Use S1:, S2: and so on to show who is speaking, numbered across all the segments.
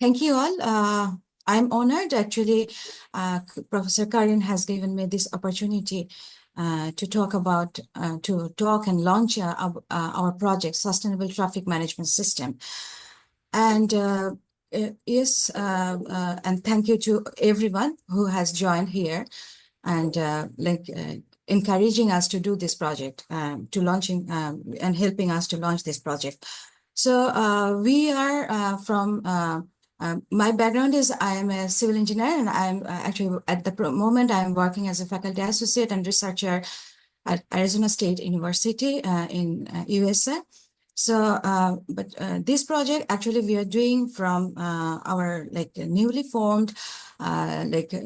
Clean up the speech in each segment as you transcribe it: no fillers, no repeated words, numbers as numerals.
S1: Thank you all. I'm honored actually. Professor Karin has given me this opportunity to talk and launch our project, Sustainable Traffic Management System. And yes, and thank you to everyone who has joined here and encouraging us to do this project, to launching and helping us to launch this project. So we are from my background is I am a civil engineer, and I'm actually at the moment I'm working as a faculty associate and researcher at Arizona State University in USA. So, but this project actually we are doing from our newly formed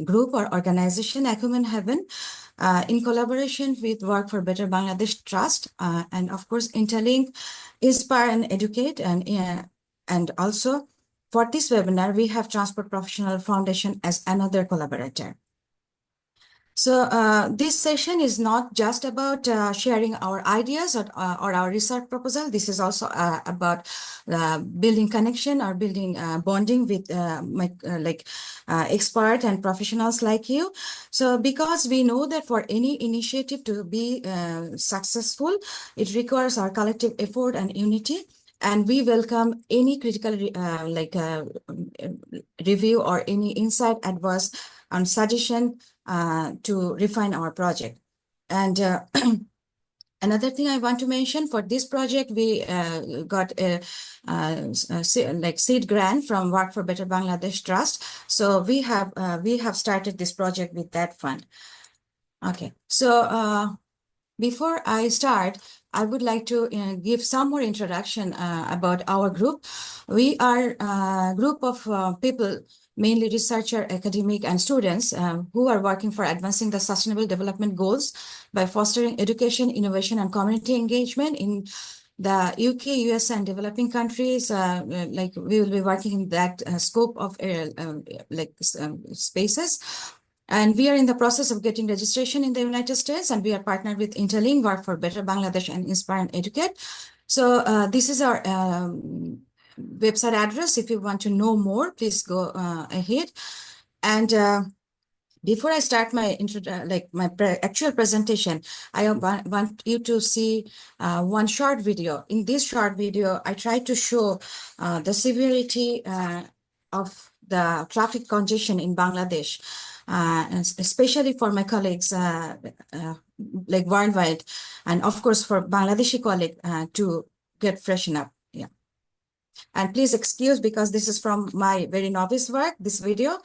S1: group or organization, Acumen Haven, in collaboration with Work for Better Bangladesh Trust, and of course INTALiNC, Inspire and Educate, and also for this webinar we have Transport Professional Foundation as another collaborator. So this session is not just about sharing our ideas or our research proposal. This is also about building connection or building bonding with expert and professionals like you. So because we know that for any initiative to be successful, it requires our collective effort and unity. And we welcome any critical review or any insight, advice, and suggestion to refine our project. And another thing I want to mention, for this project, we got a seed grant from Work for Better Bangladesh Trust. So we have started this project with that fund. Okay, so before I start, I would like to give some more introduction about our group. We are a group of people, mainly researcher, academic, and students who are working for advancing the Sustainable Development Goals by fostering education, innovation, and community engagement in the UK, US, and developing countries. We will be working in that scope of spaces. And we are in the process of getting registration in the United States, and we are partnered with INTALiNC, Work for Better Bangladesh, and Inspire and Educate. So this is our website address. If you want to know more, please go ahead. And before I start my actual presentation, I want you to see one short video. In this short video, I try to show the severity of the traffic congestion in Bangladesh, and especially for my colleagues worldwide, and of course for Bangladeshi colleague to get freshen up. Yeah. And please excuse because this is from my very novice work, this video.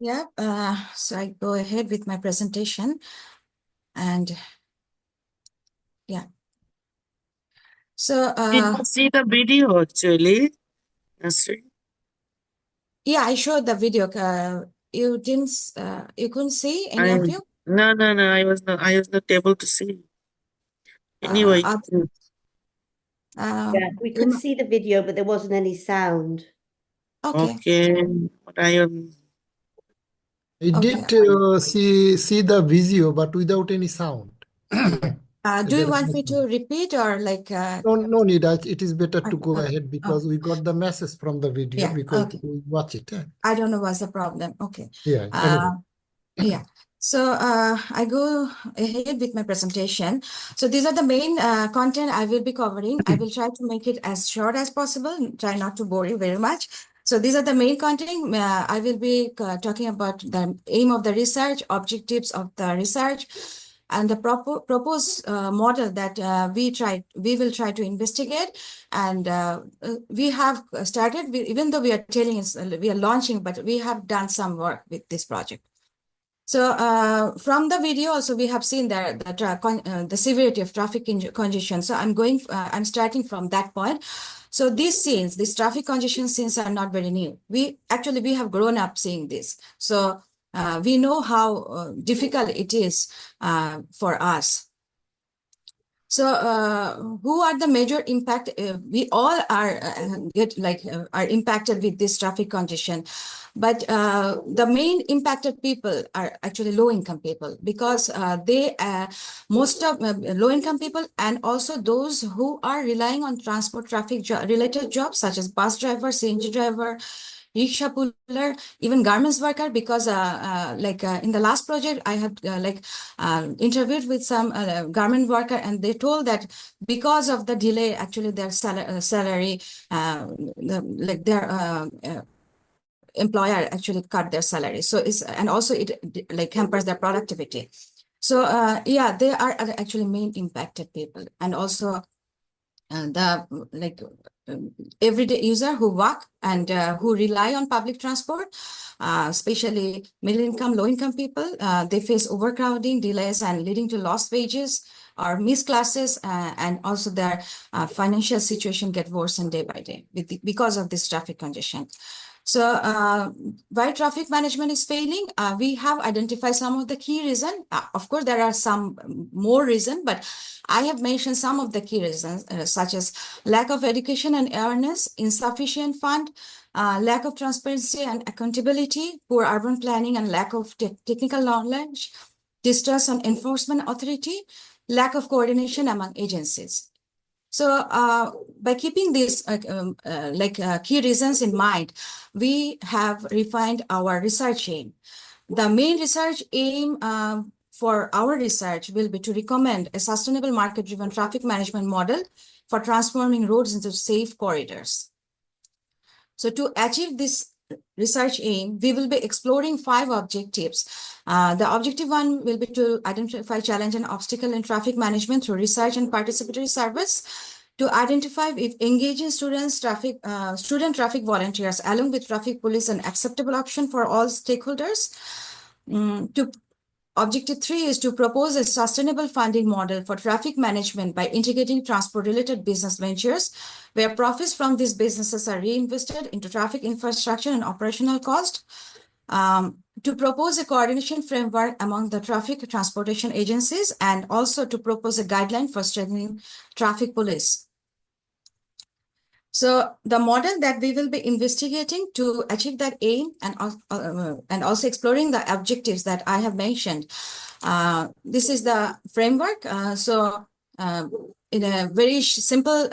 S1: Yeah, so I go ahead with my presentation, and yeah. So
S2: Did you see the video actually, Nasrin?
S1: yeah, I showed the video. You didn't, you couldn't see any of you?
S2: No, I was not able to see. Anyway,
S3: Yeah, we could see the video, but there wasn't any sound.
S1: Okay.
S2: okay.
S4: I
S1: Okay.
S4: did see the video, but without any sound.
S1: Do you want me to repeat or like?
S4: No need. It is better to go
S1: Okay.
S4: ahead because we got the message from the video
S1: Yeah,
S4: because
S1: okay.
S4: we watch it.
S1: I don't know what's the problem. Okay.
S4: Yeah. Anyway.
S1: Yeah. So I go ahead with my presentation. So these are the main content I will be covering. I will try to make it as short as possible, try not to bore you very much. So these are the main content. I will be talking about the aim of the research, objectives of the research, and the proposed model that we will try to investigate. And we have started, even though we are we are launching, but we have done some work with this project. So from the video also we have seen the severity of traffic congestion. So I'm starting from that point. So these traffic congestion scenes are not very new. We have grown up seeing this. So we know how difficult it is for us. So who are the major impact? We all are are impacted with this traffic congestion, but the main impacted people are actually low-income people, because most of low-income people, and also those who are relying on transport traffic related jobs such as bus driver, CNG driver, rickshaw puller, even garments worker, because in the last project I had interviewed with some garment worker, and they told that because of the delay, actually their salary, their employer actually cut their salary. So and also it hampers their productivity. So yeah, they are actually main impacted people, and also everyday user who work and who rely on public transport, especially middle income, low income people. They face overcrowding, delays, and leading to lost wages or missed classes, and also their financial situation get worsened day by day because of this traffic congestion. So why traffic management is failing? We have identified some of the key reasons. Of course, there are some more reasons, but I have mentioned some of the key reasons, such as lack of education and awareness, insufficient fund, lack of transparency and accountability, poor urban planning and lack of technical knowledge, distrust on enforcement authority, lack of coordination among agencies. So by keeping these key reasons in mind, we have refined our research aim. The main research aim for our research will be to recommend a sustainable market-driven traffic management model for transforming roads into safe corridors. So to achieve this research aim, we will be exploring 5 objectives. The objective 1 will be to identify challenge and obstacle in traffic management through research and participatory service, to identify if engaging student traffic volunteers along with traffic police an acceptable option for all stakeholders. Objective 3 is to propose a sustainable funding model for traffic management by integrating transport-related business ventures, where profits from these businesses are reinvested into traffic infrastructure and operational cost. To propose a coordination framework among the traffic transportation agencies, and also to propose a guideline for strengthening traffic police. So the model that we will be investigating to achieve that aim, and also exploring the objectives that I have mentioned. This is the framework. In a very simple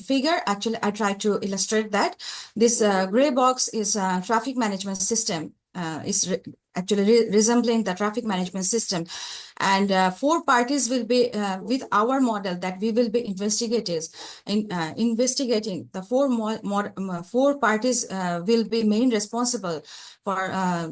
S1: figure, actually, I try to illustrate that. This gray box is a traffic management system. Actually resembling the traffic management system, and 4 parties will be with our model that we will be investigating. The 4 parties will be main responsible for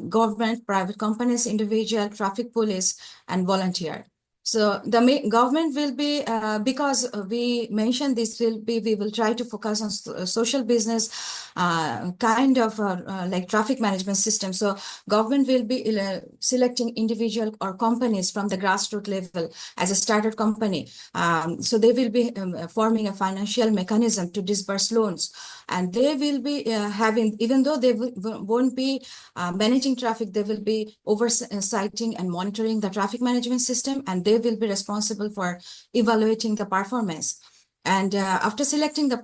S1: government, private companies, individual, traffic police, and volunteer. So the government will be, because we mentioned this, we will try to focus on social business kind of like traffic management system. So government will be selecting individual or companies from the grassroots level as a started company. So they will be forming a financial mechanism to disburse loans and they will be having, even though they won't be managing traffic, they will be oversighting and monitoring the traffic management system, and they will be responsible for evaluating the performance. And after selecting the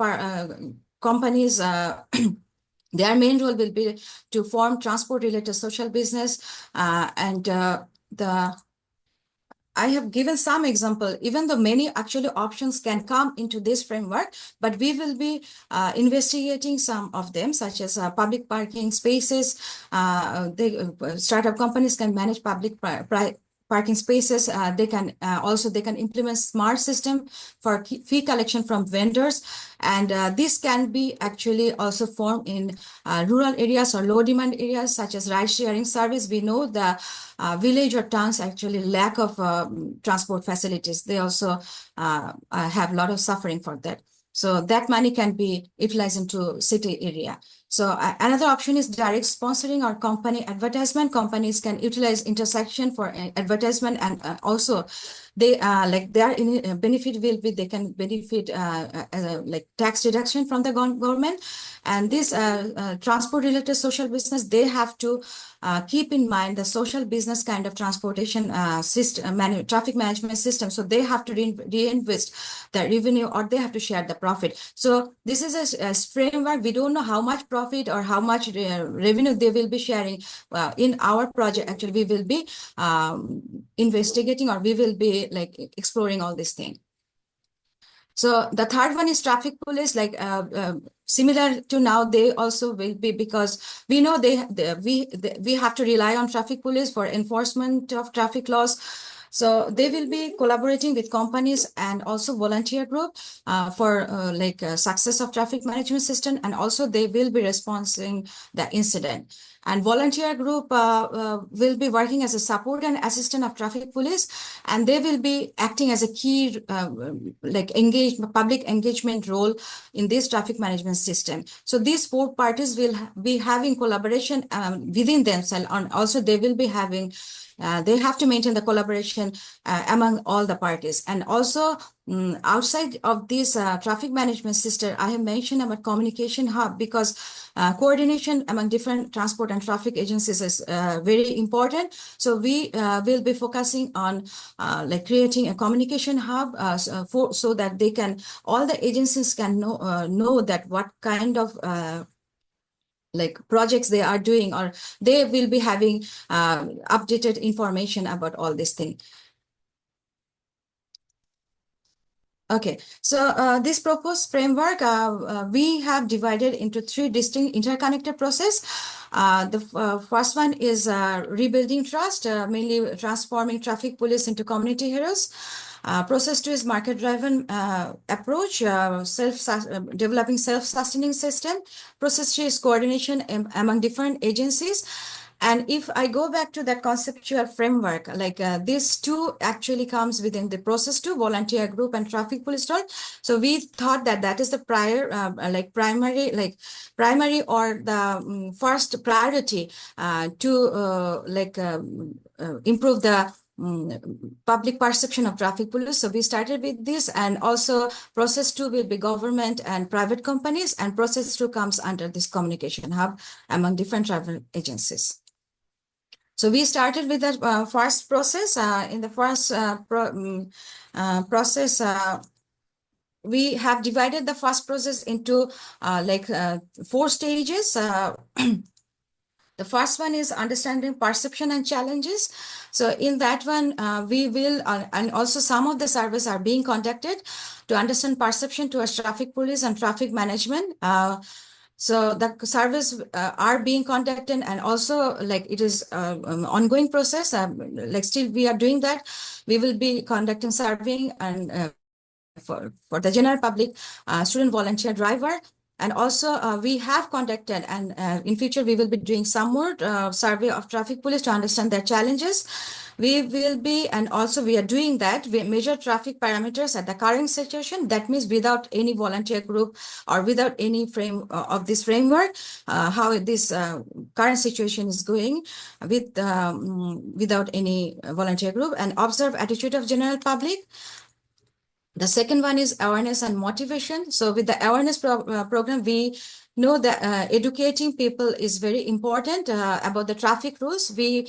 S1: companies, their main role will be to form transport-related social business, and I have given some example, even though many actually options can come into this framework, but we will be investigating some of them, such as public parking spaces. Startup companies can manage public parking spaces. They can implement smart system for fee collection from vendors, and this can be actually also formed in rural areas or low demand areas, such as ride sharing service. We know the village or towns actually lack of transport facilities. They also have a lot of suffering for that. So that money can be utilized into city area. So another option is direct sponsoring or company advertisement. Companies can utilize intersection for advertisement, and also they their benefit will be they can benefit like tax reduction from the government. And this transport related social business, they have to keep in mind the social business kind of transportation system, traffic management system. So they have to reinvest the revenue, or they have to share the profit. So this is a framework. We don't know how much profit or how much revenue they will be sharing. In our project, actually, we will be investigating, or we will be like exploring all these things. So the third one is traffic police, like similar to now, they also will be, because we know we have to rely on traffic police for enforcement of traffic laws. So they will be collaborating with companies and also volunteer group for success of traffic management system, and also they will be responding the incident. And volunteer group will be working as a support and assistant of traffic police, and they will be acting as a key public engagement role in this traffic management system. So these four parties will be having collaboration within themselves, and also they will be having they have to maintain the collaboration among all the parties. And also outside of this traffic management system, I have mentioned about communication hub, because coordination among different transport and traffic agencies is very important. So we will be focusing on creating a communication hub so that they can, all the agencies can know that what kind of projects they are doing, or they will be having updated information about all these things. Okay, so this proposed framework, we have divided into three distinct interconnected process. The first one is rebuilding trust, mainly transforming traffic police into community heroes. Process 2 is market-driven approach, developing self-sustaining system. Process 3 is coordination among different agencies. And if I go back to that conceptual framework, these two actually comes within the process 2, volunteer group and traffic police role. So we thought that that is the primary or the first priority to improve the public perception of traffic police. So we started with this, and also process 2 will be government and private companies, and process 2 comes under this communication hub among different travel agencies. So we started with the first process. In the first process, we have divided the first process into 4 stages. The first one is understanding perception and challenges. So in that one, we will, and also some of the surveys are being conducted to understand perception towards traffic police and traffic management. So the surveys are being conducted, and also it is ongoing process. Still we are doing that. We will be conducting surveying and for the general public, student, volunteer, driver. And also we have conducted, and in future we will be doing some more survey of traffic police to understand their challenges. We will be, and also we are doing that, we measure traffic parameters at the current situation. That means without any volunteer group or without any frame of this framework, how this current situation is going with without any volunteer group, and observe attitude of general public. The second one is awareness and motivation. So with the awareness program, we know that educating people is very important about the traffic rules. We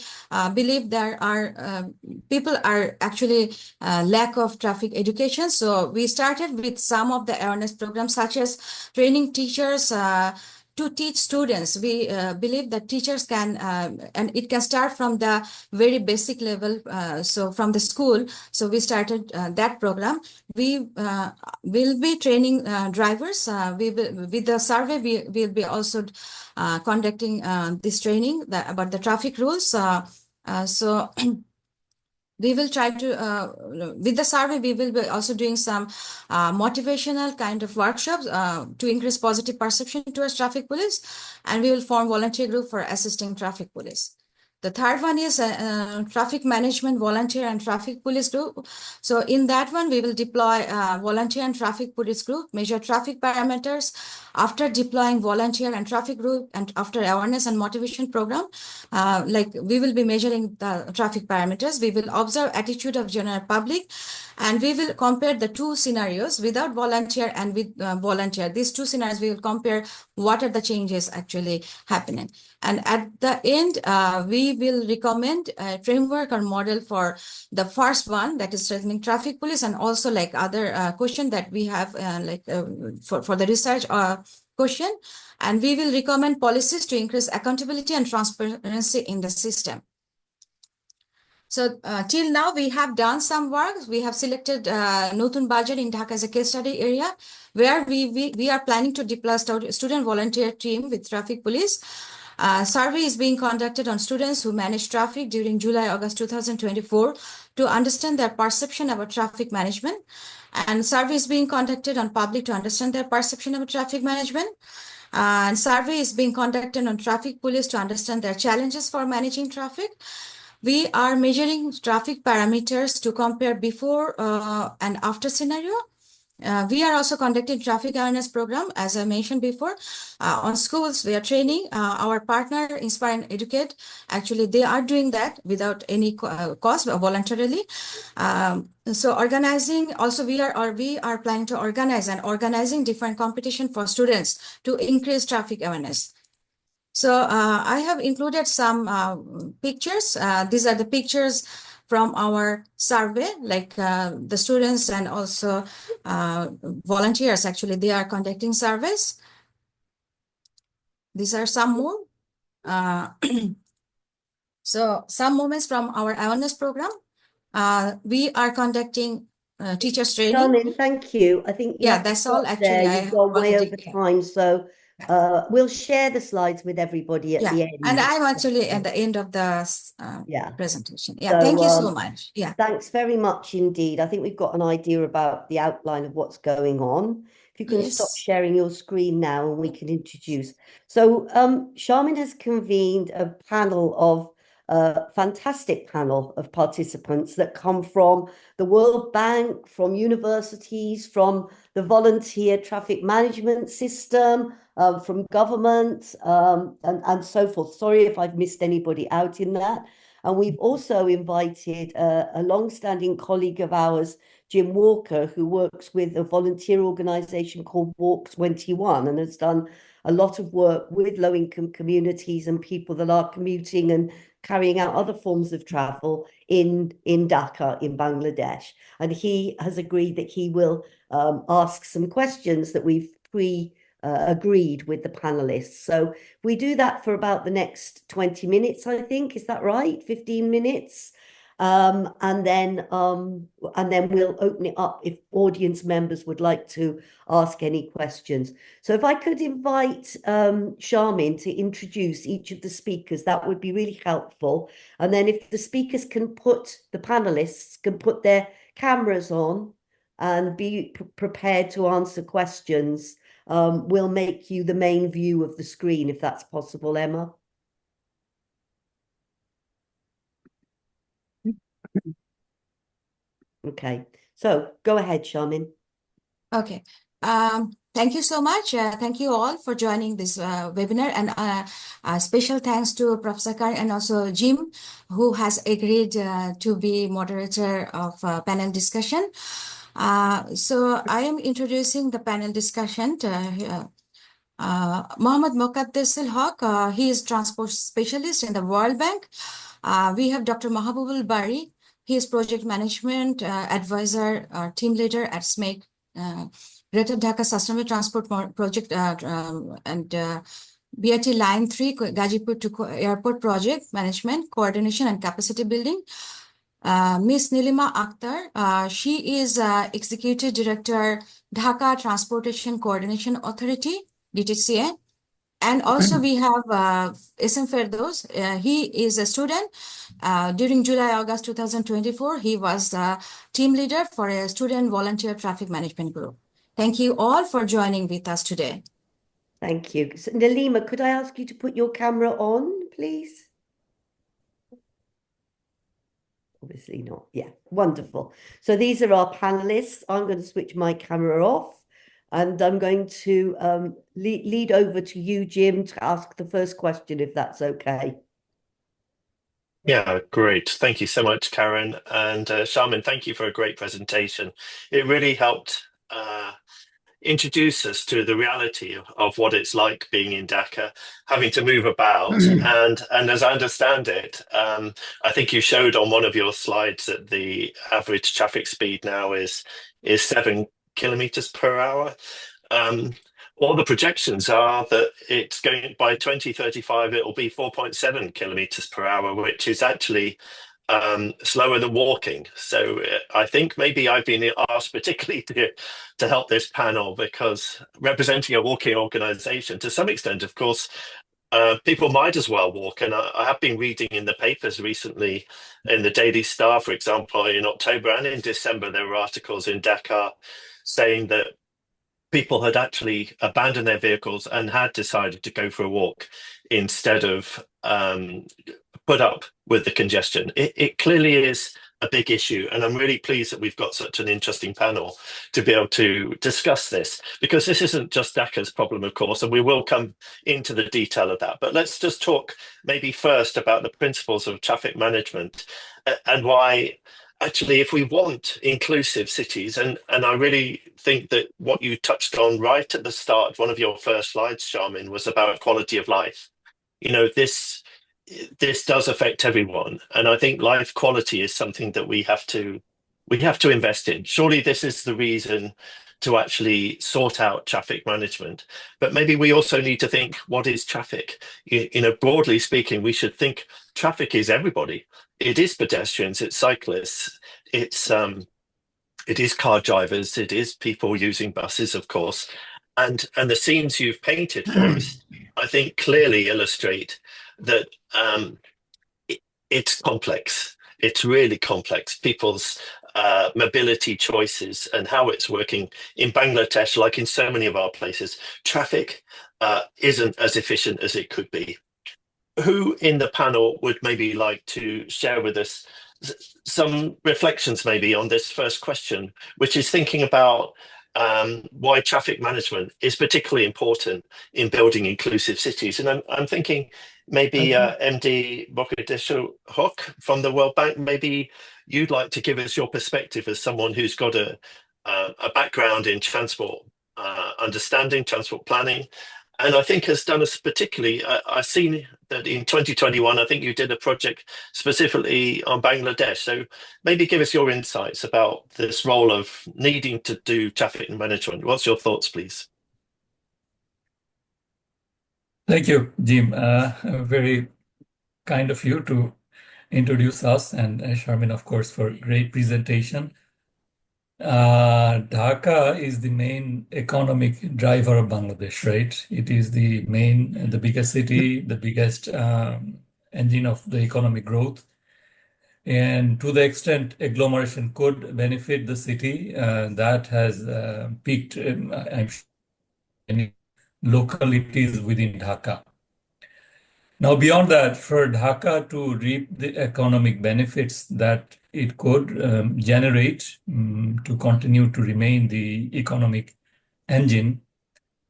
S1: believe there are people are actually lack of traffic education. So we started with some of the awareness programs, such as training teachers to teach students. We believe that teachers can, and it can start from the very basic level, so from the school. So we started that program. We will be training drivers. We will, with the survey, we will be also conducting this training about the traffic rules. So we will try to, with the survey, we will be also doing some motivational kind of workshops to increase positive perception towards traffic police, and we will form volunteer group for assisting traffic police. The third one is traffic management volunteer and traffic police group. So in that one, we will deploy volunteer and traffic police group, measure traffic parameters. After deploying volunteer and traffic group and after awareness and motivation program, like we will be measuring the traffic parameters. We will observe attitude of general public, and we will compare the two scenarios, without volunteer and with volunteer. These two scenarios, we will compare what are the changes actually happening. And at the end, we will recommend a framework or model for the first one, that is strengthening traffic police, and also like other question that we have for the research question. And we will recommend policies to increase accountability and transparency in the system. So till now, we have done some work. We have selected Notun Bajar in Dhaka as a case study area, where we are planning to deploy student volunteer team with traffic police. Survey is being conducted on students who manage traffic during July-August 2024 to understand their perception about traffic management. And survey is being conducted on public to understand their perception about traffic management. And survey is being conducted on traffic police to understand their challenges for managing traffic. We are measuring traffic parameters to compare before and after scenario. We are also conducting traffic awareness program, as I mentioned before. On schools, we are training our partner, Inspire and Educate. Actually, they are doing that without any cost, voluntarily. So organizing, also we are planning to organizing different competition for students to increase traffic awareness. So I have included some pictures. These are the pictures from our survey, like the students and also volunteers. Actually, they are conducting surveys. These are some more. So some moments from our awareness program. We are conducting teachers training.
S3: Sharmin, thank you. I think
S1: that's all. Actually,
S3: you've gone way over time, so we'll share the slides with everybody at the end.
S1: And I'm actually at the end of the presentation. So, thank you so much.
S3: Thanks very much indeed. I think we've got an idea about the outline of what's going on. If you can stop sharing your screen now, and we can introduce. So Sharmin has convened a panel of fantastic panel of participants that come from the World Bank, from universities, from the volunteer traffic management system, from government, and so forth. Sorry if I've missed anybody out in that. And we've also invited a long-standing colleague of ours, Jim Walker, who works with a volunteer organization called Walk 21 and has done a lot of work with low-income communities and people that are commuting and carrying out other forms of travel in Dhaka, in Bangladesh. And he has agreed that he will ask some questions that we've agreed with the panelists. So we do that for about the next 20 minutes, I think. Is that right? 15 minutes? And then we'll open it up if audience members would like to ask any questions. So if I could invite Sharmin to introduce each of the speakers, that would be really helpful. And then if the speakers the panelists can put their cameras on and be prepared to answer questions, we'll make you the main view of the screen, if that's possible, Emma. Okay, so go ahead, Sharmin.
S1: Okay. Thank you so much. Thank you all for joining this webinar, and special thanks to Professor Karin and also Jim, who has agreed to be moderator of panel discussion. So I am introducing the panel discussion. Mohammad Moqaddes Haq, he is transport specialist in the World Bank. We have Dr. Mahabubul Bari. He is project management advisor, team leader at SMEC, Greater Dhaka Sustainable Transport Project, and BRT Line 3, Gazipur to Airport Project Management, Coordination and Capacity Building. Miss Nilima Akhtar, she is Executive Director, Dhaka Transportation Coordination Authority, DTCA. And also we have SM Ferdoz. He is a student. During July-August 2024, he was team leader for a student volunteer traffic management group. Thank you all for joining with us today.
S3: Thank you. So, Nalima, could I ask you to put your camera on, please? Obviously not. Yeah, wonderful. So these are our panelists. I'm going to switch my camera off and I'm going to lead over to you, Jim, to ask the first question, if that's okay.
S5: Yeah, great. Thank you so much, Karen. And Sharmin, thank you for a great presentation. It really helped introduce us to the reality of what it's like being in Dhaka, having to move about. And as I understand it, I think you showed on one of your slides that the average traffic speed now is 7 kilometers per hour. All the projections are that it's going by 2035, it will be 4.7 kilometers per hour, which is actually slower than walking. So I think maybe I've been asked particularly to help this panel because representing a walking organization, to some extent, of course, people might as well walk. And I have been reading in the papers recently, in the Daily Star, for example, in October and in December, there were articles in Dhaka saying that people had actually abandoned their vehicles and had decided to go for a walk instead of put up with the congestion. It clearly is a big issue, and I'm really pleased that we've got such an interesting panel to be able to discuss this, because this isn't just Dhaka's problem, of course, and we will come into the detail of that. But let's just talk maybe first about the principles of traffic management and why actually, if we want inclusive cities, and I really think that what you touched on right at the start, one of your first slides, Sharmin, was about quality of life. You know, this does affect everyone, and I think life quality is something that we have to invest in. Surely this is the reason to actually sort out traffic management, but maybe we also need to think, what is traffic? You know, broadly speaking, we should think traffic is everybody. It is pedestrians, it's cyclists, it is car drivers, it is people using buses, of course, and the scenes you've painted for us, I think, clearly illustrate that it's complex. It's really complex. People's mobility choices and how it's working in Bangladesh, like in so many of our places, traffic isn't as efficient as it could be. Who in the panel would maybe like to share with us some reflections maybe on this first question, which is thinking about why traffic management is particularly important in building inclusive cities? And I'm thinking maybe MD Moqaddes Haq from the World Bank, maybe you'd like to give us your perspective as someone who's got a background in transport understanding, transport planning, and I think has done us particularly, I've seen that in 2021, I think you did a project specifically on Bangladesh. So maybe give us your insights about this role of needing to do traffic management. What's your thoughts, please?
S6: Thank you, Jim. Very kind of you to introduce us, and Sharmin, of course, for great presentation. Dhaka is the main economic driver of Bangladesh, right? It is the biggest city, the biggest engine of the economic growth. And to the extent agglomeration could benefit the city, that has peaked, I'm sure, in localities within Dhaka. Now, beyond that, for Dhaka to reap the economic benefits that it could generate to continue to remain the economic engine,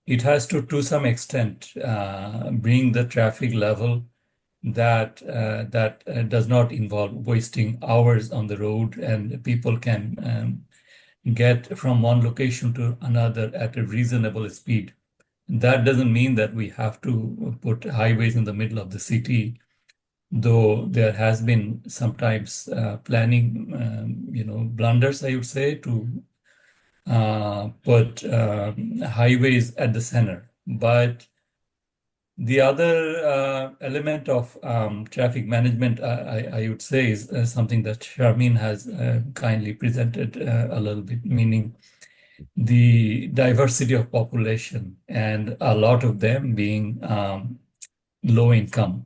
S6: it has to some extent, bring the traffic level that does not involve wasting hours on the road, and people can get from one location to another at a reasonable speed. That doesn't mean that we have to put highways in the middle of the city, though there has been sometimes planning, blunders, I would say, to put highways at the center. But the other element of traffic management, I would say, is something that Sharmin has kindly presented a little bit, meaning the diversity of population and a lot of them being low income.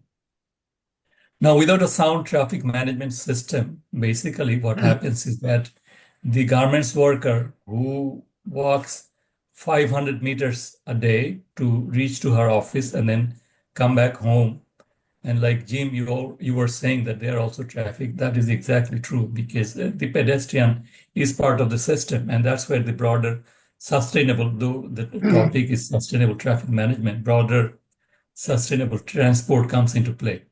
S6: Now, without a sound traffic management system, basically what happens is that the garments worker who walks 500 meters a day to reach to her office and then come back home. And like Jim, you were saying that there are also traffic. That is exactly true because the pedestrian is part of the system. And that's where the broader sustainable, though the topic is sustainable traffic management, broader sustainable transport comes into play.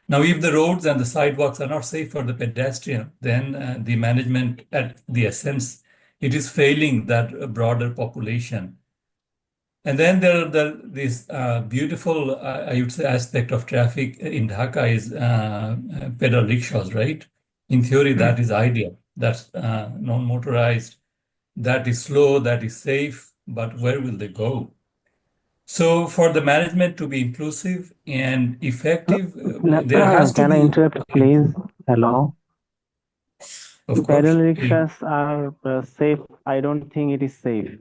S6: Now, if the roads and the sidewalks are not safe for the pedestrian, then the management at the essence, it is failing that broader population. And then there are this beautiful, I would say, aspect of traffic in Dhaka is pedal rickshaws, right? In theory, that is ideal. That's non-motorized, that is slow, that is safe, but where will they go? So for the management to be inclusive and effective, there has to
S7: Can I
S6: be,
S7: interrupt, please? Hello.
S6: of course.
S7: Pedal rickshaws are safe. I don't think it is safe.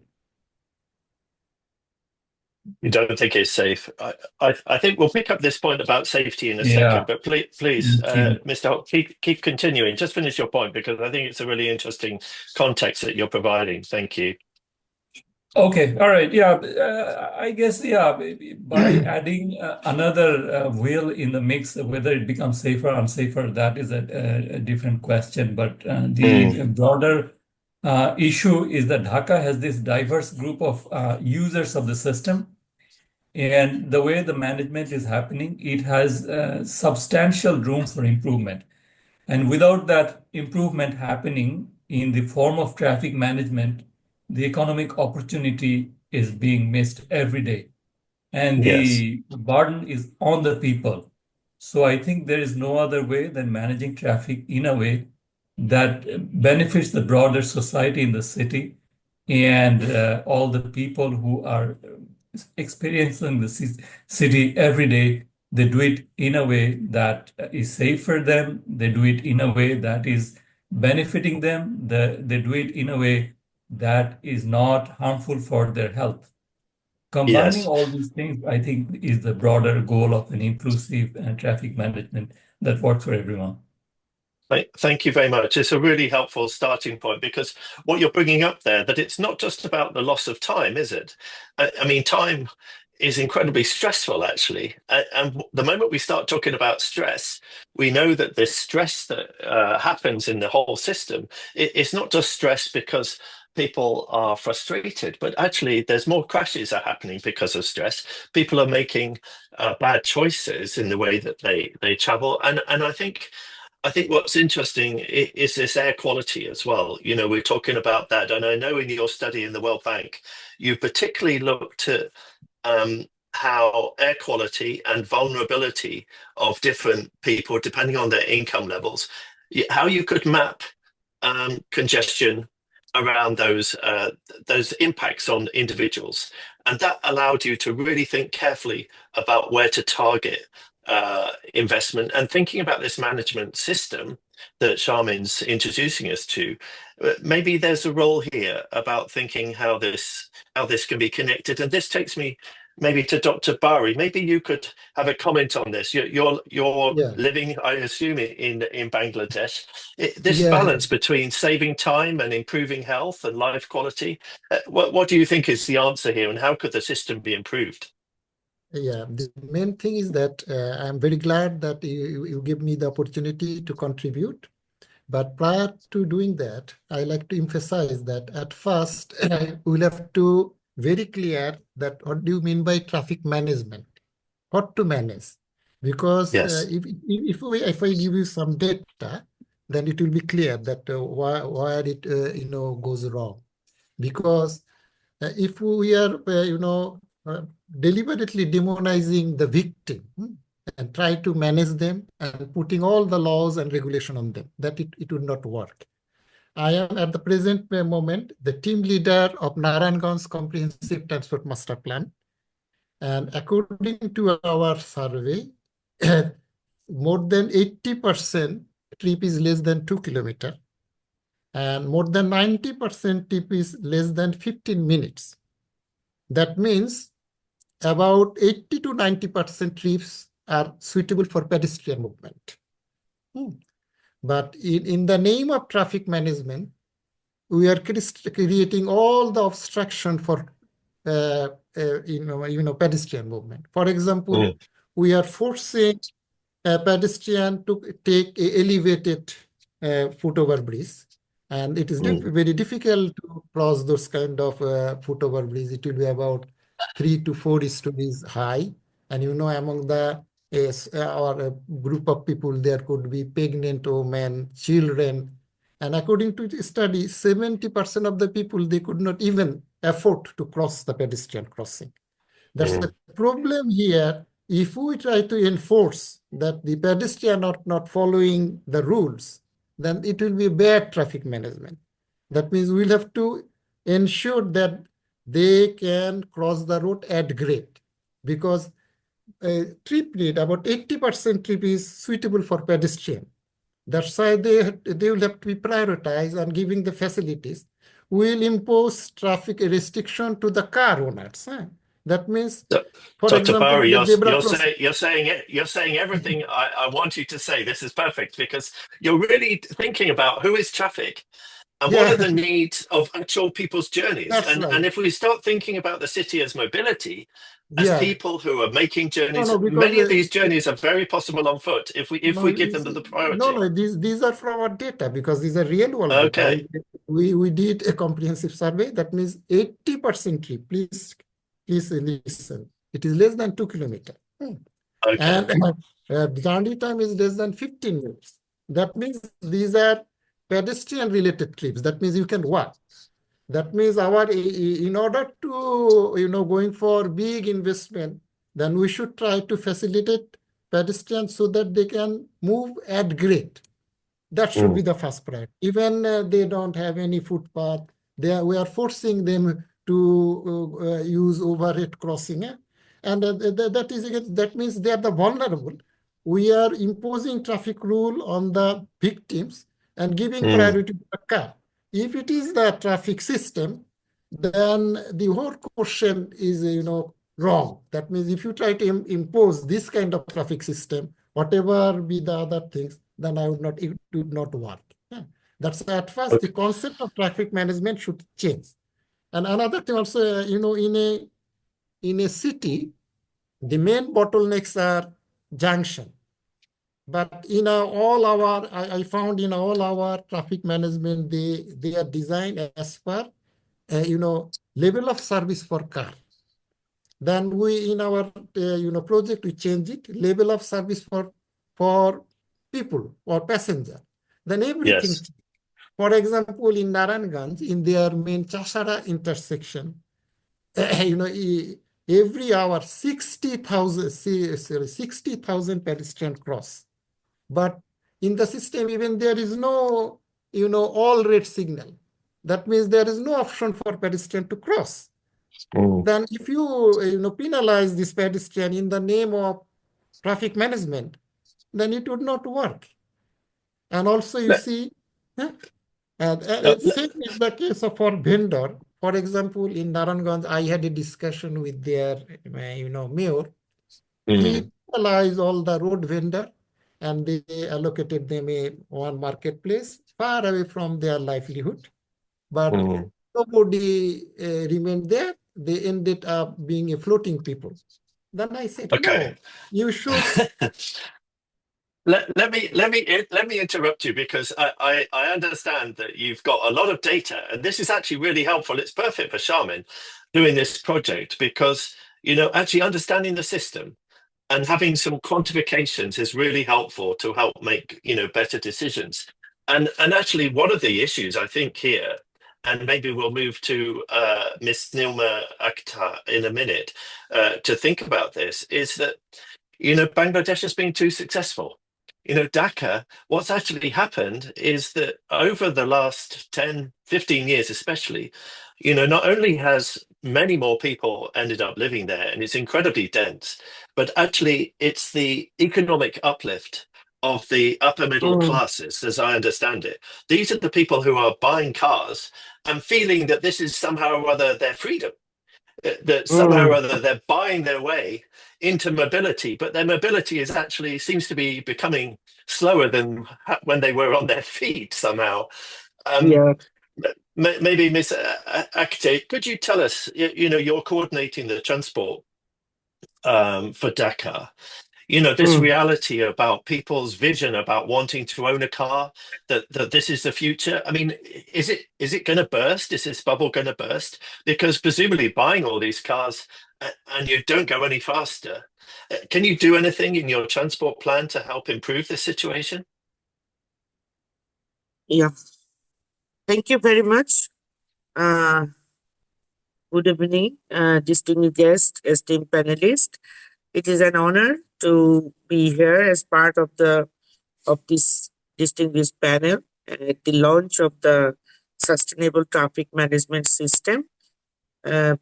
S5: You don't think it's safe. I think we'll pick up this point about safety in a
S6: Yeah.
S5: second, but please,
S6: Thank you.
S5: Mr. Holt, keep continuing. Just finish your point because I think it's a really interesting context that you're providing. Thank you.
S6: Okay, all right. Yeah, I guess, yeah, by adding another wheel in the mix, whether it becomes safer or unsafer, that is a different question. But the broader issue is that Dhaka has this diverse group of users of the system. And the way the management is happening, it has substantial room for improvement. And without that improvement happening in the form of traffic management, the economic opportunity is being missed every day. And the burden is on the people. So I think there is no other way than managing traffic in a way that benefits the broader society in the city and all the people who are experiencing the city every day. They do it in a way that is safe for them. They do it in a way that is benefiting them. They do it in a way that is not harmful for their health. Combining
S5: Yes.
S6: all these things, I think, is the broader goal of an inclusive traffic management that works for everyone.
S5: Thank you very much. It's a really helpful starting point because what you're bringing up there, that it's not just about the loss of time, is it? I mean, time is incredibly stressful, actually. And the moment we start talking about stress, we know that this stress that happens in the whole system, it's not just stress because people are frustrated, but actually there's more crashes are happening because of stress. People are making bad choices in the way that they travel. And I think what's interesting is this air quality as well. You know, we're talking about that. And I know in your study in the World Bank, you particularly looked at how air quality and vulnerability of different people, depending on their income levels, how you could map congestion around those impacts on individuals. And that allowed you to really think carefully about where to target investment and thinking about this management system that Sharmin's introducing us to. Maybe there's a role here about thinking how this can be connected. And this takes me maybe to Dr. Bari. Maybe you could have a comment on this. You're living, I assume, in Bangladesh. This balance between saving time and improving health and life quality. What do you think is the answer here, and how could the system be improved?
S4: Yeah, the main thing is that I'm very glad that you give me the opportunity to contribute. But prior to doing that, I like to emphasize that at first, we'll have to very clear that what do you mean by traffic management? What to manage? Because if I give you some data, then it will be clear that where it goes wrong. Because if we are deliberately demonizing the victim and try to manage them and putting all the laws and regulation on them, that it would not work. I am at the present moment the team leader of Narayanganj Comprehensive Transport Master Plan. And according to our survey, more than 80% trip is less than 2 kilometers. And more than 90% trip is less than 15 minutes. That means about 80 to 90% trips are suitable for pedestrian movement. But in the name of traffic management, we are creating all the obstruction for pedestrian movement. For example, we are forcing a pedestrian to take a elevated foot-over bridge, and it is very difficult to cross those kind of foot-over bridge. It will be about 3 to 4 stories high, and among the our group of people, there could be pregnant women, children, and according to the study, 70% of the people, they could not even afford to cross the pedestrian crossing. That's the problem here. If we try to enforce that the pedestrian are not following the rules, then it will be bad traffic management. That means we'll have to ensure that they can cross the road at grade, because trip need, about 80% trip is suitable for pedestrian. That's why they will have to be prioritized on giving the facilities. We'll impose traffic restriction to the car owners. That means, for
S5: Dr.
S4: example,
S5: Bari,
S4: you're
S5: saying everything I want you to say. This is perfect, because you're really thinking about who is traffic and what are the needs of actual people's journeys.
S4: That's right.
S5: And if we start thinking about the city as mobility, as people who are making journeys, many of these journeys are very possible on foot if we give them the priority.
S4: These are from our data, because these are real world
S5: Okay.
S4: data. We did a comprehensive survey. That means 80% trip. Please listen. It is less than 2 kilometers.
S5: Okay.
S4: And journey time is less than 15 minutes. That means these are pedestrian related trips. That means you can walk. That means in order to, going for big investment, then we should try to facilitate pedestrians so that they can move at grade. That should be the first priority. Even they don't have any footpath, we are forcing them to use overhead crossing. And that means they are the vulnerable. We are imposing traffic rule on the victims and giving priority to the car. If it is the traffic system, then the whole question is, wrong. That means if you try to impose this kind of traffic system, whatever be the other things, then it would not work. That's at first the concept of traffic management should change. And another thing also, in a city, the main bottlenecks are junction. But I found in all our traffic management, they are designed as per, level of service for car. Then we, in our, project, we change it, level of service for people or passenger. Then everything.
S5: Yes.
S4: For example, in Narayanganj, in their main Chashara intersection, every hour 60,000 pedestrian cross. But in the system, even there is no, all red signal. That means there is no option for pedestrian to cross. Then if you, penalize this pedestrian in the name of traffic management, then it would not work. And also you see, same is the case of our vendor. For example, in Narayanganj, I had a discussion with their, mayor. He penalized all the road vendor, and they allocated them one marketplace far away from their livelihood. But nobody remained there. They ended up being a floating people. Then I said, no, you should.
S5: Let me interrupt you, because I understand that you've got a lot of data, and this is actually really helpful. It's perfect for Sharmin doing this project, because actually understanding the system and having some quantifications is really helpful to help make better decisions. And actually, one of the issues I think here, and maybe we'll move to Miss Nilma Akhtar in a minute to think about this, is that, Bangladesh has been too successful. Dhaka, what's actually happened is that over the last 10, 15 years especially, not only has many more people ended up living there and it's incredibly dense, but actually it's the economic uplift of the upper middle classes, as I understand it. These are the people who are buying cars and feeling that this is somehow or other their freedom, that somehow or other they're buying their way into mobility, but their mobility is actually seems to be becoming slower than when they were on their feet somehow.
S2: Yeah.
S5: Maybe Miss Akhtar, could you tell us, you're coordinating the transport for Dhaka, this reality about people's vision about wanting to own a car, that this is the future. I mean, is it going to burst? Is this bubble going to burst? Because presumably buying all these cars and you don't go any faster. Can you do anything in your transport plan to help improve the situation?
S2: Yeah. Thank you very much. Good evening, distinguished guests, esteemed panelists. It is an honor to be here as part of this distinguished panel at the launch of the Sustainable Traffic Management System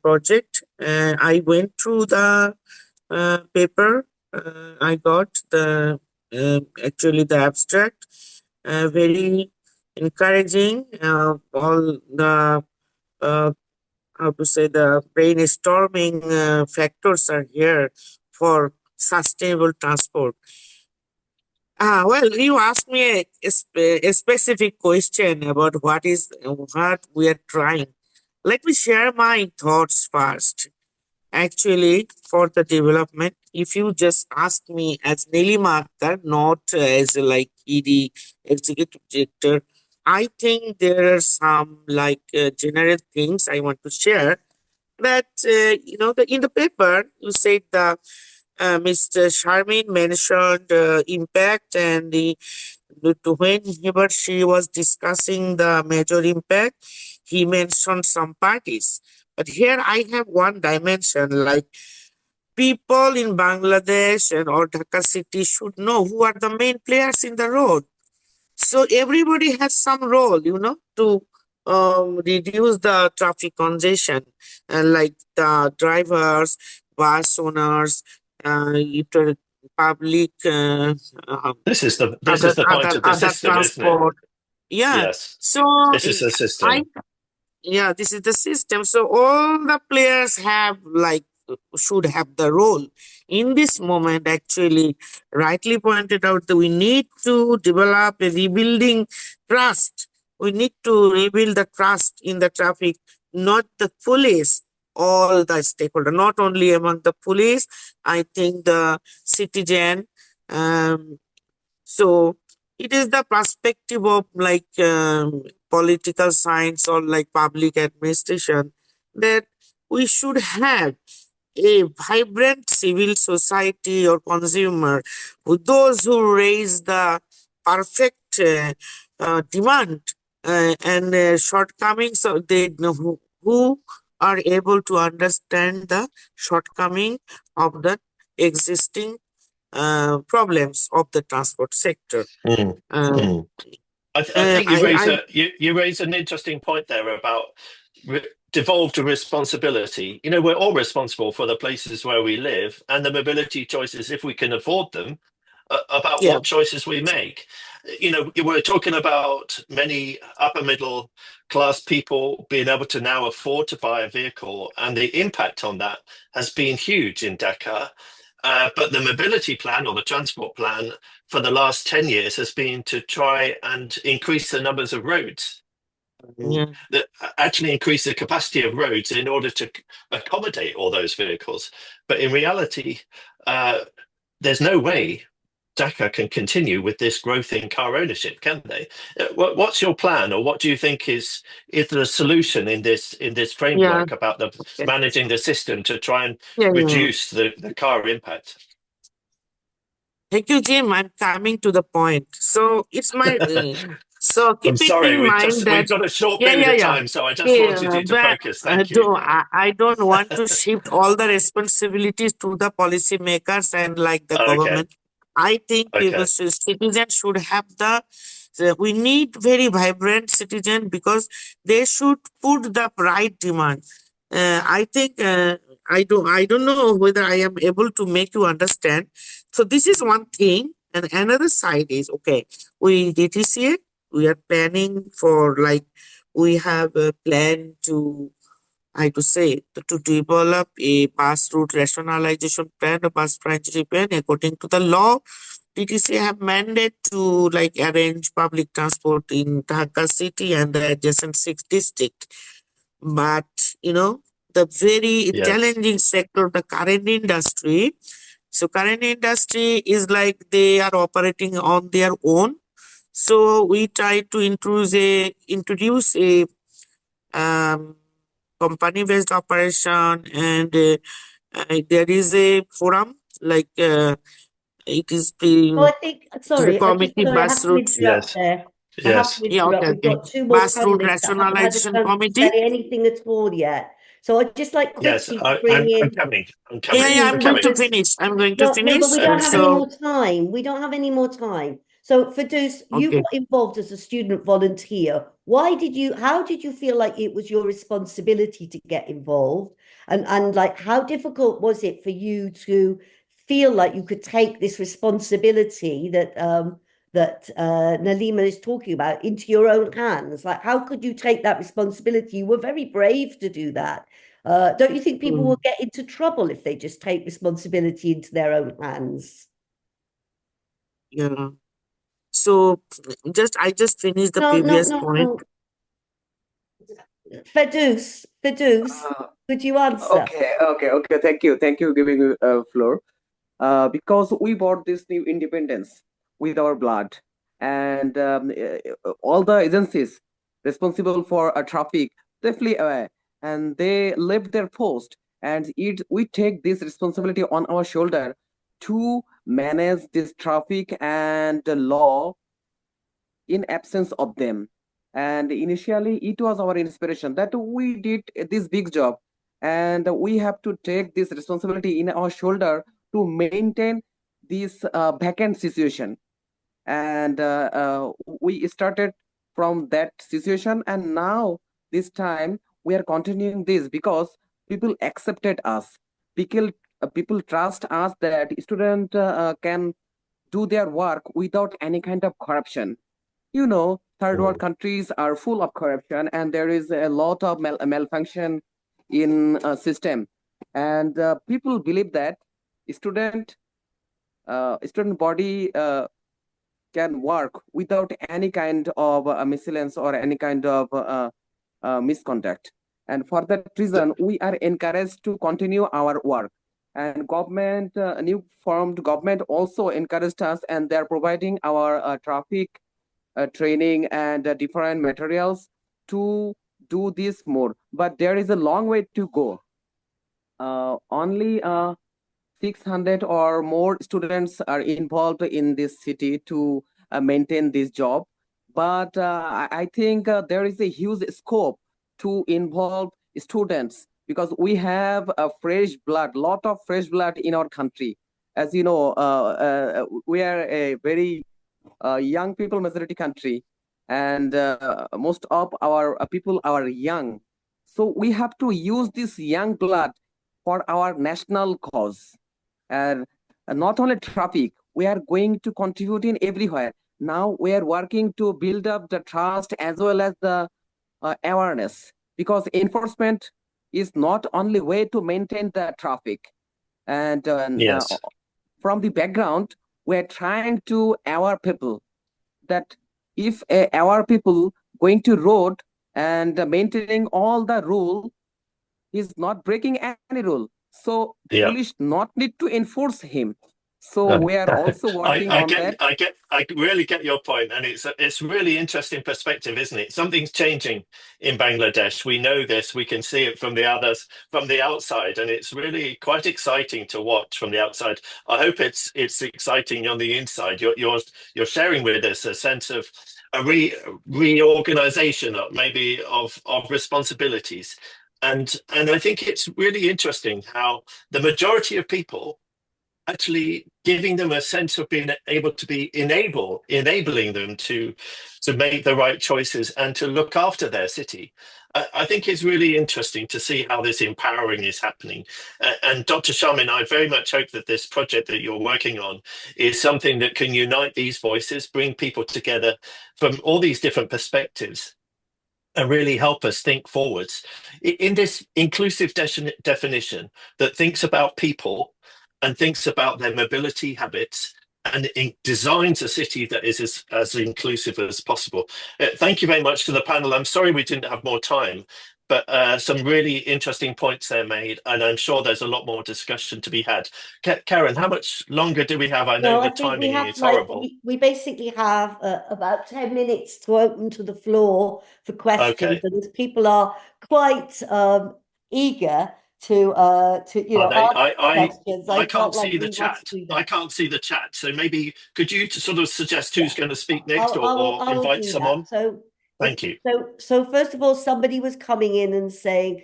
S2: project. I went through the paper. I got actually the abstract. Very encouraging. All the how to say, the brainstorming factors are here for sustainable transport. Well, you asked me a specific question about what we are trying. Let me share my thoughts first. Actually, for the development, if you just ask me as Nilima Akhtar, not as like ED executive director, I think there are some general things I want to share. That in the paper you said the Mr. Sharmin mentioned impact, and whenever she was discussing the major impact, he mentioned some parties. But here I have one dimension, like people in Bangladesh or Dhaka city should know who are the main players in the road. So everybody has some role, to reduce the traffic congestion, like the drivers, bus owners, public,
S5: This is the point of the
S2: other
S5: system, isn't it?
S2: transport. Yeah.
S5: Yes.
S2: So
S5: This is the system.
S2: this is the system. So all the players should have the role. In this moment, actually, rightly pointed out that we need to develop a rebuilding trust. We need to rebuild the trust in the traffic, not the police, all the stakeholders, not only among the police, I think the citizen. So it is the perspective of political science or like public administration that we should have a vibrant civil society or consumer, those who raise the perfect demand and shortcomings, so they know who are able to understand the shortcoming of the existing problems of the transport sector.
S5: I think you raise an interesting point there about devolved responsibility. We're all responsible for the places where we live and the mobility choices, if we can afford them, about what choices we make. We're talking about many upper middle class people being able to now afford to buy a vehicle, and the impact on that has been huge in Dhaka. But the mobility plan or the transport plan for the last 10 years has been to try and increase the numbers of roads, that actually increase the capacity of roads in order to accommodate all those vehicles. But in reality, there's no way Dhaka can continue with this growth in car ownership, can they? What's your plan, or what do you think is the solution in this framework about managing the system to try and reduce the car impact?
S2: Thank you, Jim. I'm coming to the point. So it's my So
S5: I'm
S2: keep it
S5: sorry,
S2: in mind
S5: we've
S2: that
S5: got a short
S2: yeah,
S5: period
S2: yeah,
S5: of
S2: yeah.
S5: time, so I just wanted you to
S2: But
S5: focus. Thank you.
S2: I don't want to shift all the responsibilities to the policymakers and like the
S5: Okay,
S2: government. I think people,
S5: okay.
S2: citizens should have we need very vibrant citizen because they should put the right demand. I think I don't know whether I am able to make you understand. So this is one thing, and another side is okay. We DTCA, we are planning for like we have a plan to I to say to develop a bus route rationalization plan, a bus franchise plan according to the law. TTC have mandate to like arrange public transport in Dhaka city and the adjacent 6 district. But the very
S5: Yes,
S2: challenging sector, the current industry. So current industry is like they are operating on their own. So we try to introduce a um, company-based operation, and there is a forum like it is
S3: So
S2: the
S3: I think, sorry,
S2: committee
S3: sorry, I
S2: bus
S3: have to
S2: route.
S3: interrupt
S5: yes,
S3: there. I have
S5: yes,
S3: to
S2: Yeah,
S3: interrupt.
S2: okay,
S3: We've
S2: okay.
S3: got two more
S2: Bus route
S3: panelists that haven't had a
S2: rationalization
S3: chance to
S2: committee.
S3: say anything at all yet. So I'd just like
S5: yes.
S3: quickly to bring
S5: I'm
S3: in
S5: coming. I'm
S2: Yeah,
S5: coming.
S2: yeah,
S5: I'm
S2: I'm going
S5: coming.
S2: to
S3: because
S2: finish. I'm going to
S3: no, but
S2: finish.
S3: we don't have any
S5: Okay.
S3: more time. We don't have any more time. So Ferdous, you
S2: Okay.
S3: got involved as a student volunteer. How did you feel like it was your responsibility to get involved? And like, how difficult was it for you to feel like you could take this responsibility that Nalima is talking about into your own hands? Like, how could you take that responsibility? You were very brave to do that. Don't you think people will
S2: Mm,
S3: get into trouble if they just take responsibility into their own hands?
S2: yeah. So I just finished the
S3: No, no,
S2: previous
S3: no,
S2: point.
S3: no. Ferdous,
S8: Uh,
S3: could you answer?
S8: okay. Thank you, giving me floor. Because we bought this new independence with our blood, and all the agencies responsible for traffic, they flee away and they left their post, and we take this responsibility on our shoulder to manage this traffic and the law in absence of them. And initially, it was our inspiration that we did this big job, and we have to take this responsibility in our shoulder to maintain this vacant situation. And we started from that situation, and now this time we are continuing this because people accepted us. People trust us that student can do their work without any kind of corruption. Third world
S5: Mm.
S8: countries are full of corruption, and there is a lot of malfunction in system. And people believe that student student body can work without any kind of miscellaneous or any kind of misconduct. And for that reason, we are encouraged to continue our work. And government, new formed government also encouraged us, and they're providing our traffic training and different materials to do this more. But there is a long way to go. Only 600 or more students are involved in this city to maintain this job. But I think there is a huge scope to involve students because we have a fresh blood, lot of fresh blood in our country. As you know, we are a very young people majority country, and most of our people are young. So we have to use this young blood for our national cause. And not only traffic, we are going to contribute in everywhere. Now we are working to build up the trust as well as the awareness, because enforcement is not only way to maintain the traffic. And
S5: Yes.
S8: from the background, we're trying to aware people that if our people going to road and maintaining all the rule is not breaking any rule, so
S5: Yeah.
S8: police not need to enforce him. So we are also working on that.
S5: I really get your point, and it's really interesting perspective, isn't it? Something's changing in Bangladesh. We know this. We can see it from the outside, and it's really quite exciting to watch from the outside. I hope it's exciting on the inside. You're sharing with us a sense of reorganization of maybe of responsibilities. And I think it's really interesting how the majority of people actually giving them a sense of being able to be enabling them to make the right choices and to look after their city. I think it's really interesting to see how this empowering is happening. And Dr. Sharmin, I very much hope that this project that you're working on is something that can unite these voices, bring people together from all these different perspectives, and really help us think forwards in this inclusive definition that thinks about people and thinks about their mobility habits and designs a city that is as inclusive as possible. Thank you very much to the panel. I'm sorry we didn't have more time, but some really interesting points there made, and I'm sure there's a lot more discussion to be had. Karen, how much longer do we have? I know
S3: No, I
S5: the
S3: think we
S5: timing
S3: have
S5: is horrible.
S3: we basically have about 10 minutes to open to the floor for questions,
S5: Okay.
S3: and as people are quite eager to ask questions,
S5: I
S3: I
S5: can't
S3: felt like
S5: see the
S3: we had
S5: chat.
S3: to do
S5: I
S3: that.
S5: can't see the chat. So maybe could you sort of suggest who's going to speak next,
S3: I will
S5: invite
S3: do
S5: someone?
S3: that.
S5: Thank you.
S3: So first of all, somebody was coming in and saying,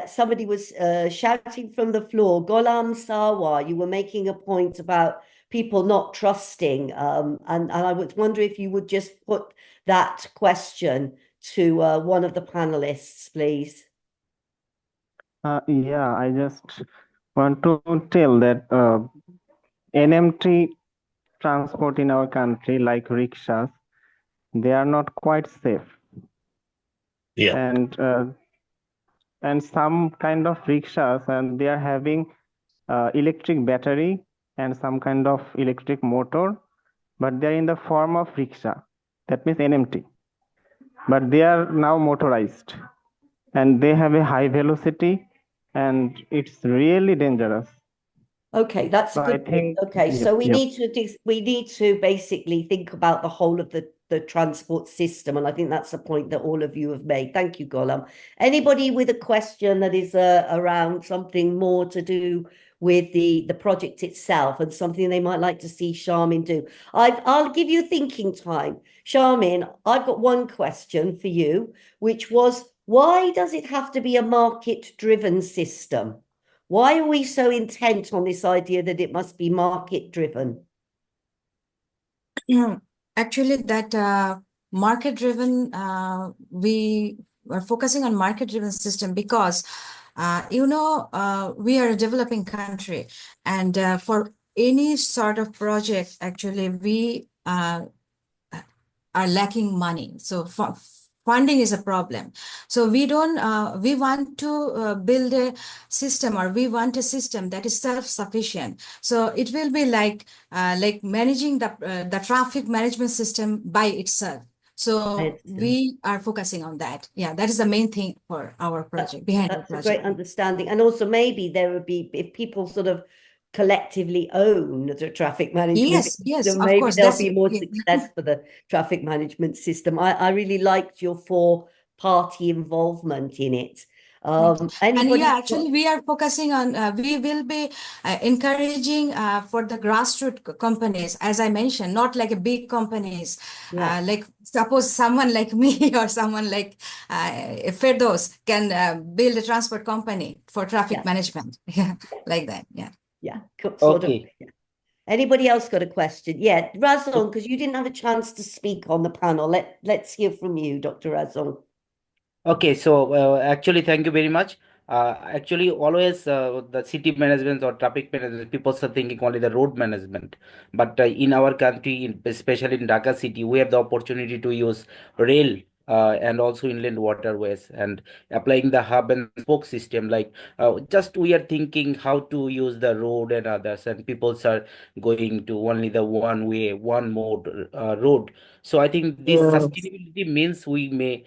S3: somebody was shouting from the floor, Golam Sawa, you were making a point about people not trusting. And I would wonder if you would just put that question to one of the panelists, please.
S7: I just want to tell that NMT transport in our country, like rickshaws, they are not quite safe.
S5: Yeah.
S7: And some kind of rickshaws, and they are having electric battery and some kind of electric motor, but they are in the form of rickshaw. That means NMT. But they are now motorized, and they have a high velocity, and it's really dangerous.
S3: Okay, that's a
S7: So I
S3: good point.
S7: think,
S3: Okay, so we
S7: yep.
S3: need to basically think about the whole of the transport system, and I think that's a point that all of you have made. Thank you, Golam. Anybody with a question that is around something more to do with the project itself and something they might like to see Sharmin do? I'll give you thinking time. Sharmin, I've got one question for you, which was, why does it have to be a market-driven system? Why are we so intent on this idea that it must be market-driven?
S1: Actually, that market-driven, we are focusing on market-driven system because, we are a developing country, and for any sort of project, actually, we are lacking money. So funding is a problem. So we want to build a system, or we want a system that is self-sufficient. So it will be like managing the traffic management system by itself. So we are focusing on that. Yeah, that is the main thing for our project, behind our project.
S3: That's a great understanding. And also maybe there would be, if people sort of collectively own the traffic management system,
S1: of
S3: maybe
S1: course,
S3: there'll be more success for the traffic management system. I really liked your 4-party involvement in it.
S1: Actually, we are focusing on, we will be encouraging for the grassroots companies, as I mentioned, not like a big companies, like suppose someone like me or someone like Firdaus can build a transport company for traffic management, like that,
S3: Okay. Anybody else got a question? Yeah, Razon, because you didn't have a chance to speak on the panel. Let's hear from you, Dr. Razon.
S9: Okay, so actually, thank you very much. Actually, always the city management or traffic management, people are thinking only the road management. But in our country, especially in Dhaka city, we have the opportunity to use rail and also inland waterways, and applying the hub and spoke system. Like just we are thinking how to use the road and others, and people are going to only the one way, one mode road. So I think this sustainability means we may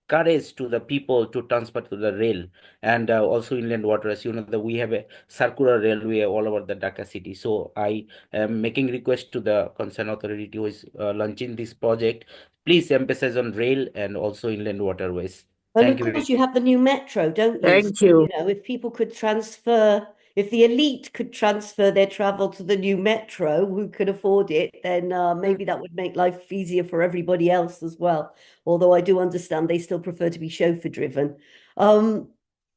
S9: courage to the people to transfer to the rail and also inland waters. That we have a circular railway all over the Dhaka city. So I am making request to the concerned authority who is launching this project. Please emphasize on rail and also inland waterways.
S3: And of course, you have the new metro, don't you?
S2: Thank you.
S3: If people could transfer, if the elite could transfer their travel to the new metro, who could afford it, then maybe that would make life easier for everybody else as well. Although I do understand they still prefer to be chauffeur driven.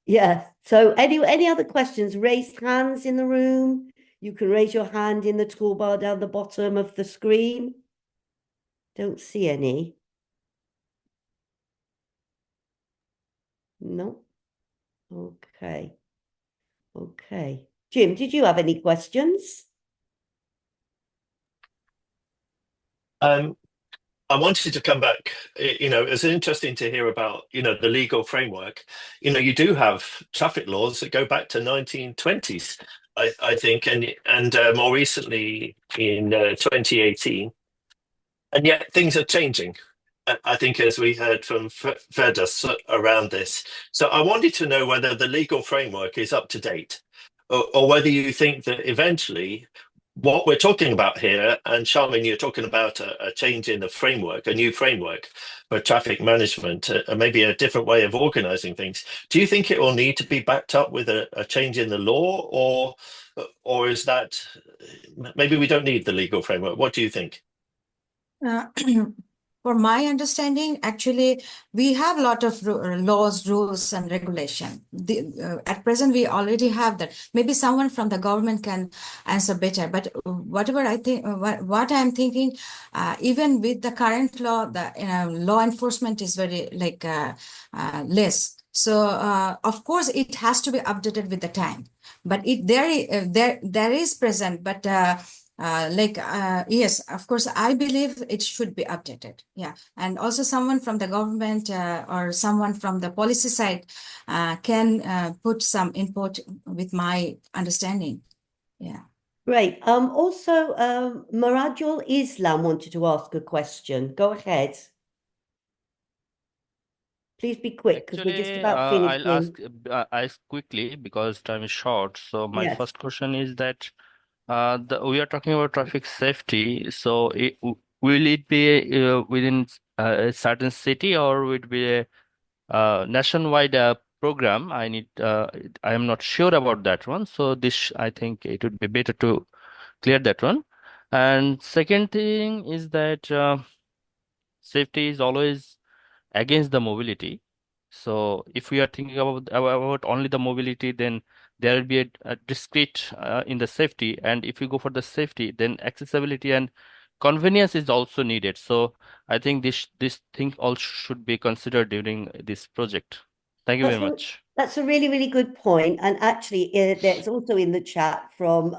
S3: Yeah. So any other questions? Raised hands in the room. You can raise your hand in the toolbar down the bottom of the screen. Don't see any. No. Okay. Okay. Jim, did you have any questions?
S5: I wanted to come back, it's interesting to hear about, the legal framework. You do have traffic laws that go back to 1920s, I think, and more recently in 2018. And yet things are changing, I think, as we heard from Ferdas around this. So I wanted to know whether the legal framework is up to date, or whether you think that eventually what we're talking about here, and Sharmin, you're talking about a change in the framework, a new framework for traffic management, maybe a different way of organizing things. Do you think it will need to be backed up with a change in the law, or is that maybe we don't need the legal framework? What do you think?
S1: For my understanding, actually, we have a lot of laws, rules, and regulation. At present, we already have that. Maybe someone from the government can answer better. But whatever I think, what I'm thinking, even with the current law, the law enforcement is very less. So of course, it has to be updated with the time. But there is present, but. Yes, of course, I believe it should be updated. Yeah. And also someone from the government or someone from the policy side can put some input with my understanding. Yeah.
S3: Great. Also, Marajul Islam wanted to ask a question. Go ahead. Please be quick because we're just about finishing.
S10: I'll ask quickly because time is short. So my first question is that we are talking about traffic safety. So will it be within a certain city, or will it be a nationwide program? I am not sure about that one. So I think it would be better to clear that one. And second thing is that safety is always against the mobility. So if we are thinking about only the mobility, then there will be a discrete in the safety. And if you go for the safety, then accessibility and convenience is also needed. So I think this thing also should be considered during this project. Thank you very much.
S3: That's a really, really good point. And actually, there's also in the chat from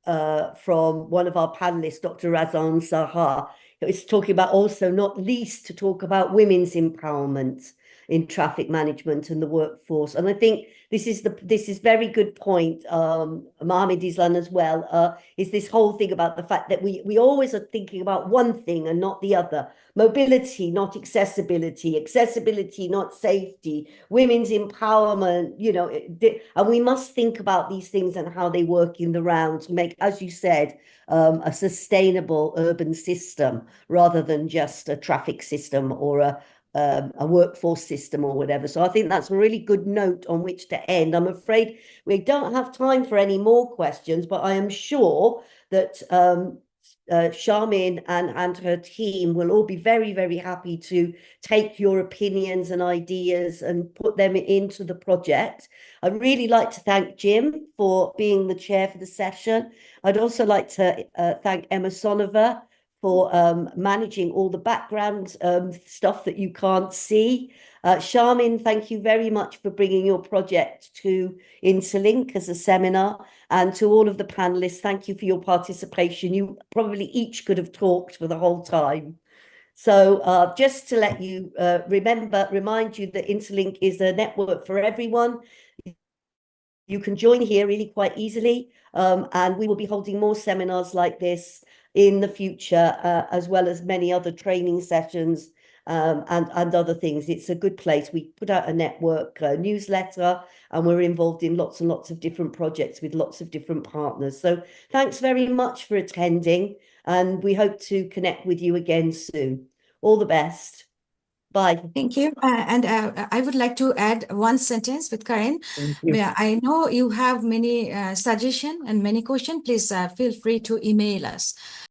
S3: one of our panelists, Dr. Razan Sahar, is talking about also not least to talk about women's empowerment in traffic management and the workforce. And I think this is very good point, Mohammed Islam as well, is this whole thing about the fact that we always are thinking about one thing and not the other. Mobility, not accessibility, accessibility, not safety, women's empowerment, and we must think about these things and how they work in the round to make, as you said, a sustainable urban system rather than just a traffic system or a workforce system or whatever. So I think that's a really good note on which to end. I'm afraid we don't have time for any more questions, but I am sure that Sharmin and her team will all be very, very happy to take your opinions and ideas and put them into the project. I'd really like to thank Jim for being the chair for the session. I'd also like to thank Emma Sonover for managing all the background stuff that you can't see. Sharmin, thank you very much for bringing your project to INTALiNC as a seminar. And to all of the panelists, thank you for your participation. You probably each could have talked for the whole time. So just to let you remind you that INTALiNC is a network for everyone. You can join here really quite easily. And we will be holding more seminars like this in the future, as well as many other training sessions and other things. It's a good place. We put out a network newsletter, and we're involved in lots and lots of different projects with lots of different partners. So thanks very much for attending, and we hope to connect with you again soon. All the best. Bye.
S1: Thank you. And I would like to add one sentence with Karin.
S2: Thank you.
S1: I know you have many suggestions and many questions. Please feel free to email us.